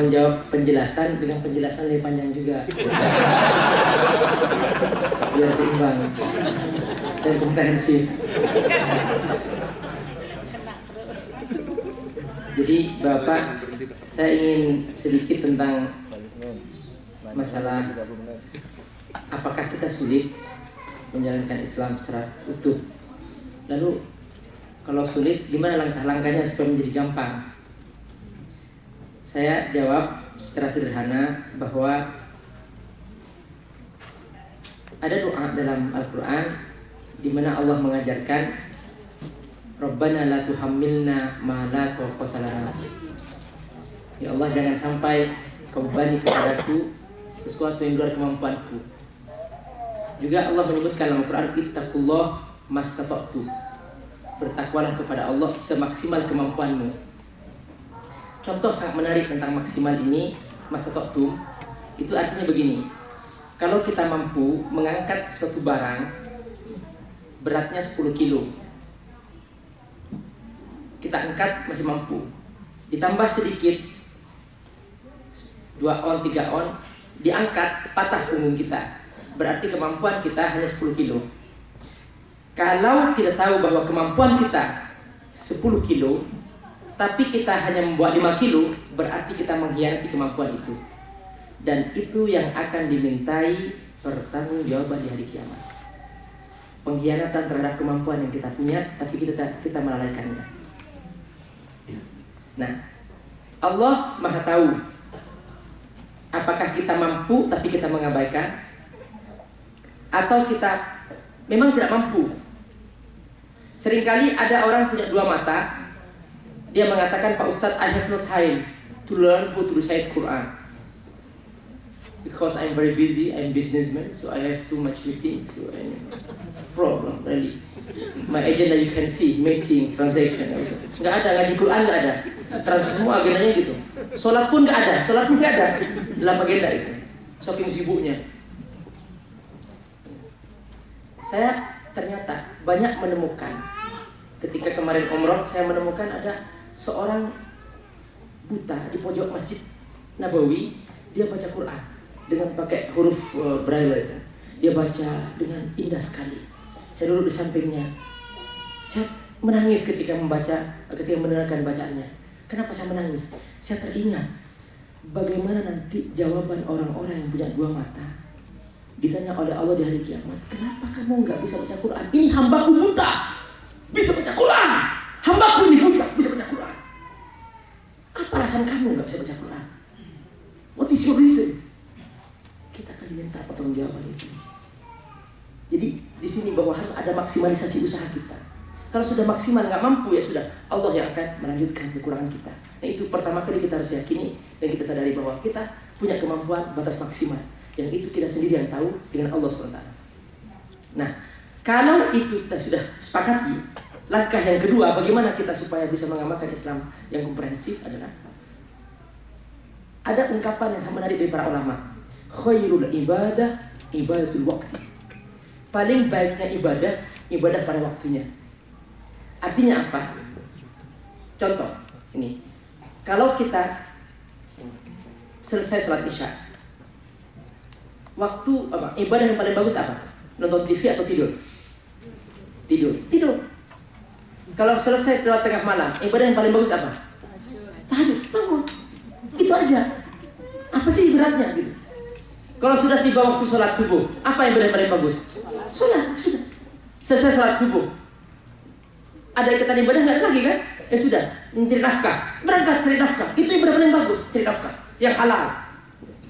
mohon jawab penjelasan dengan penjelasan lebih panjang juga. Biar seimbang dan komprehensif. Jadi Bapak, saya ingin sedikit tentang masalah apakah kita sulit menjalankan Islam secara utuh. Lalu kalau sulit, gimana langkah-langkahnya supaya menjadi gampang? Saya jawab secara sederhana bahwa ada doa dalam Al-Quran di mana Allah mengajarkan Rabbana la tuhammilna ma la taqata lana. Ya Allah, jangan sampai kau bebani kepadaku sesuatu yang luar kemampuanku. Juga Allah menyebutkan dalam Al-Quran, ittaqullah mastata'tu. Bertakwalah kepada Allah semaksimal kemampuanmu. Contoh sangat menarik tentang maksimal ini, mastata'tu, itu artinya begini. Kalau kita mampu mengangkat suatu barang beratnya 10 kilo, kita angkat masih mampu. Ditambah sedikit 2 on, 3 on, diangkat patah punggung kita. Berarti kemampuan kita hanya 10 kilo. Kalau kita tahu bahwa kemampuan kita 10 kilo, tapi kita hanya membawa 5 kilo, berarti kita mengkhianati kemampuan itu. Dan itu yang akan dimintai pertanggungjawaban di hari kiamat. Pengkhianatan terhadap kemampuan yang kita punya, tapi kita melalaikannya. Nah, Allah Maha tahu apakah kita mampu tapi kita mengabaikan, atau kita memang tidak mampu. Seringkali ada orang punya 2 mata, dia mengatakan, Pak Ustadz, I have no time to learn how to recite Quran because I'm very busy, I'm businessman, so I have too much meeting, so any problem really. My agenda you can see, meeting, transaction, nggak ada, ngaji Quran nggak ada, semua agendanya gitu. Sholat pun nggak ada dalam agenda itu, saking sibuknya. Saya ternyata banyak menemukan, ketika kemarin umroh saya menemukan ada seorang buta di pojok Masjid Nabawi, dia baca Quran dengan pakai huruf braille itu. Dia baca dengan indah sekali. Saya duduk di sampingnya. Saya menangis ketika mendengarkan bacaannya. Kenapa saya menangis? Saya teringat bagaimana nanti jawaban orang-orang yang punya 2 mata. Ditanya oleh Allah di hari kiamat, kenapa kamu nggak bisa baca Quran? Ini hambaku buta, bisa baca Quran. Hambaku ini buta, bisa baca Quran. Apa alasan kamu nggak bisa baca Quran? What is your reason? Kita akan diminta pertanggungjawaban itu. Jadi di sini bahwa harus ada maksimalisasi usaha kita. Kalau sudah maksimal nggak mampu, ya sudah, Allah yang akan melanjutkan kekurangan kita. Nah, itu pertama kali kita harus yakini dan kita sadari bahwa kita punya kemampuan batas maksimal. Yang itu kita sendiri yang tahu dengan Allah SWT. Nah, kalau itu kita sudah sepakati, langkah yang kedua, bagaimana kita supaya bisa mengamalkan Islam yang komprehensif adalah ada ungkapan yang sangat menarik dari para ulama. Khairul ibadah ibadatul waqti. Paling baiknya ibadah pada waktunya. Artinya apa? Contoh ini, kalau kita selesai sholat isya, waktu apa? Ibadah yang paling bagus apa? Nonton TV atau tidur? Tidur. Kalau selesai lewat tengah malam, ibadah yang paling bagus apa? Tahajud, bangun. Itu aja. Apa sih beratnya gitu? Kalau sudah tiba waktu sholat subuh, apa ibadah yang paling bagus? Sudah. Selesai sholat subuh, ada ikatan ibadah nggak ada lagi kan? Ya sudah, mencari nafkah, berangkat cari nafkah. Itu ibadah paling bagus, cari nafkah yang halal.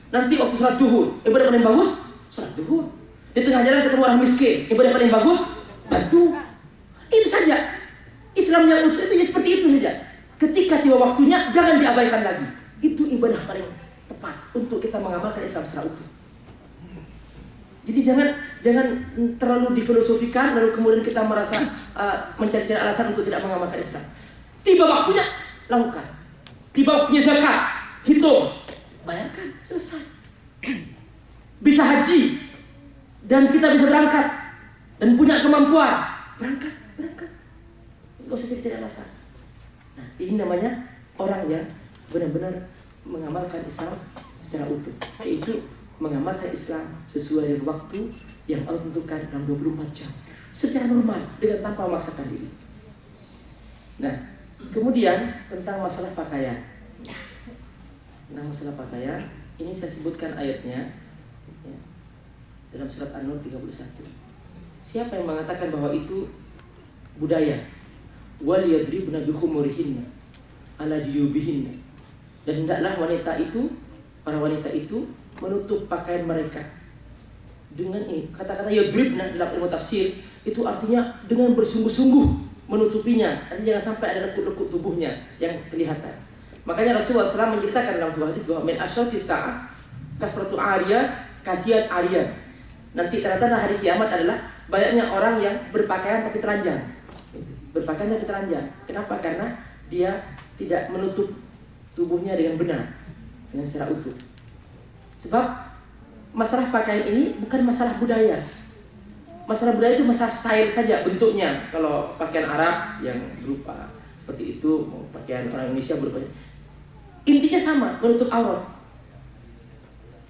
Nanti waktu sholat zuhur, ibadah paling bagus, sholat zuhur. Di tengah jalan ketemu orang miskin, ibadah paling bagus, bantu. Itu saja. Islam yang utuh itu ya seperti itu saja. Ketika tiba waktunya, jangan diabaikan lagi. Itu ibadah paling tepat untuk kita mengamalkan Islam secara utuh. Jadi jangan terlalu difilosofikan lalu kemudian kita merasa mencari-cari alasan untuk tidak mengamalkan Islam. Tiba waktunya, lakukan. Tiba waktunya zakat, hitung, bayarkan, selesai. Bisa haji dan kita bisa berangkat dan punya kemampuan, berangkat. Gak usah cari-cari alasan. Nah, ini namanya orang yang benar-benar mengamalkan Islam secara utuh, yaitu mengamalkan Islam sesuai dengan waktu yang Allah tentukan dalam 24 jam secara normal dengan tanpa memaksakan diri. Nah, kemudian tentang masalah pakaian. Nah, masalah pakaian ini saya sebutkan ayatnya ya, dalam surat An-Nur 31. Siapa yang mengatakan bahwa itu budaya? Wal yadribna bi khumurihinna ala juyubihinna. Dan hendaklah wanita itu, para wanita itu menutup pakaian mereka dengan ini. Kata-kata yadribna dalam ilmu tafsir itu artinya dengan bersungguh-sungguh menutupinya. Artinya jangan sampai ada lekuk-lekuk tubuhnya yang kelihatan. Makanya Rasulullah SAW menceritakan dalam sebuah hadis bahwa min asyraqis sa'ah kasratu ariyat kasiyat ariyat. Nanti tanda-tanda hari kiamat adalah banyaknya orang yang berpakaian tapi telanjang. Berpakaian tapi telanjang. Kenapa? Karena dia tidak menutup tubuhnya dengan benar, dengan secara utuh. Sebab masalah pakaian ini bukan masalah budaya. Masalah budaya itu masalah style saja, bentuknya. Kalau pakaian Arab yang berupa seperti itu, mau pakaian orang Indonesia berupa, intinya sama, menutup aurat.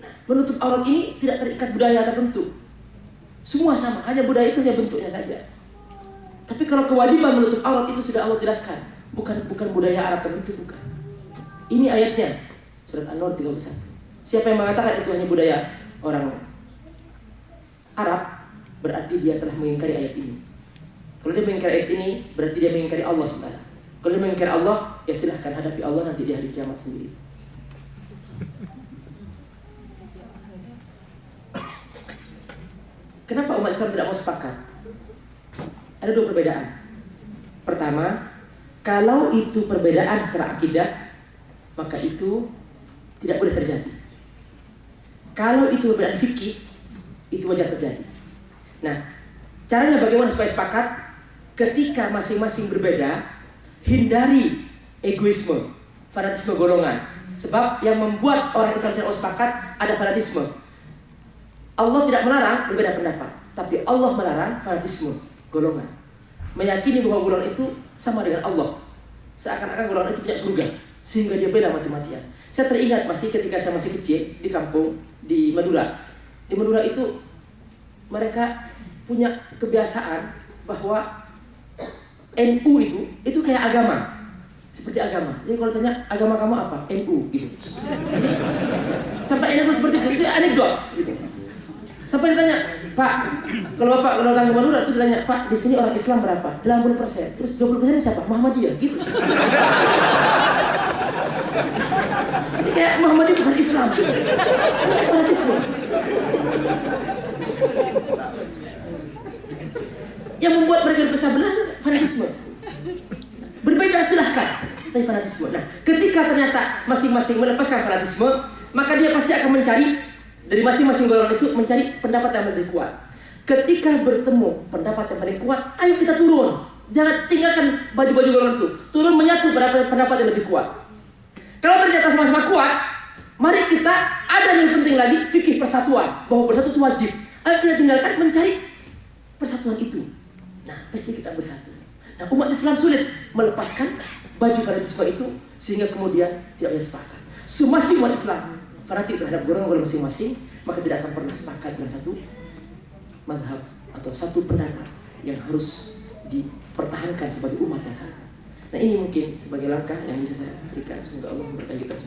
Nah, menutup aurat ini tidak terikat budaya tertentu. Semua sama, hanya budaya itu hanya bentuknya saja. Tapi kalau kewajiban menutup aurat itu sudah Allah jelaskan, bukan budaya Arab tertentu, bukan. Ini ayatnya, surat An-Nur 31. Siapa yang mengatakan itu hanya budaya orang Arab, berarti dia telah mengingkari ayat ini. Kalau dia mengingkari ayat ini, berarti dia mengingkari Allah subhanahu. Kalau dia mengingkari Allah, ya silahkan hadapi Allah nanti di hari kiamat sendiri. Kenapa umat Islam tidak mau sepakat? Ada dua perbedaan. Pertama, kalau itu perbedaan secara akidah, maka itu tidak boleh terjadi. Kalau itu perbedaan fikih, itu wajar terjadi. Nah, caranya bagaimana supaya sepakat? Ketika masing-masing berbeda, hindari egoisme, fanatisme golongan. Sebab yang membuat orang Islam tidak sepakat ada fanatisme. Allah tidak melarang berbeda pendapat, tapi Allah melarang fanatisme golongan. Meyakini bahwa golongan itu sama dengan Allah, seakan-akan golongan itu tidak surga, sehingga dia bela mati-matian. Saya teringat masih ketika saya masih kecil di kampung di Madura. Di Madura itu mereka punya kebiasaan bahwa NU itu kayak agama, seperti agama. Jadi kalau tanya agama kamu apa? NU gitu. Sampai anekdot seperti itu anekdot gitu. Sampai ditanya, Pak, kalau Bapak kalau datang ke Madura itu ditanya, Pak, di sini orang Islam berapa? 80%. Terus 20% siapa? Muhammadiyah gitu. Ini kayak Muhammadiyah bukan Islam. Ini fanatisme. Yang membuat mereka berpecah belah fanatisme. Berbeda silahkan, tapi fanatisme. Nah, ketika ternyata masing-masing melepaskan fanatisme, maka dia pasti akan mencari dari masing-masing golongan itu mencari pendapat yang lebih kuat. Ketika bertemu pendapat yang paling kuat, ayo kita turun. Jangan tinggalkan baju-baju golongan itu. Turun menyatu pada pendapat yang lebih kuat. Kalau ternyata sama-sama kuat, mari kita ada yang penting lagi, fikih persatuan. Bahwa bersatu itu wajib. Ayo kita tinggalkan mencari persatuan itu. Nah, pasti kita bersatu. Nah, umat Islam sulit melepaskan baju fanatisme itu sehingga kemudian tidak bisa sepakat. Semua umat Islam fanatik terhadap golongan masing-masing, maka tidak akan pernah sepakat dalam satu mazhab atau satu pendapat yang harus dipertahankan sebagai umat yang satu. Nah, ini mungkin sebagai langkah yang bisa saya berikan. Semoga Allah memberkahi kita semua.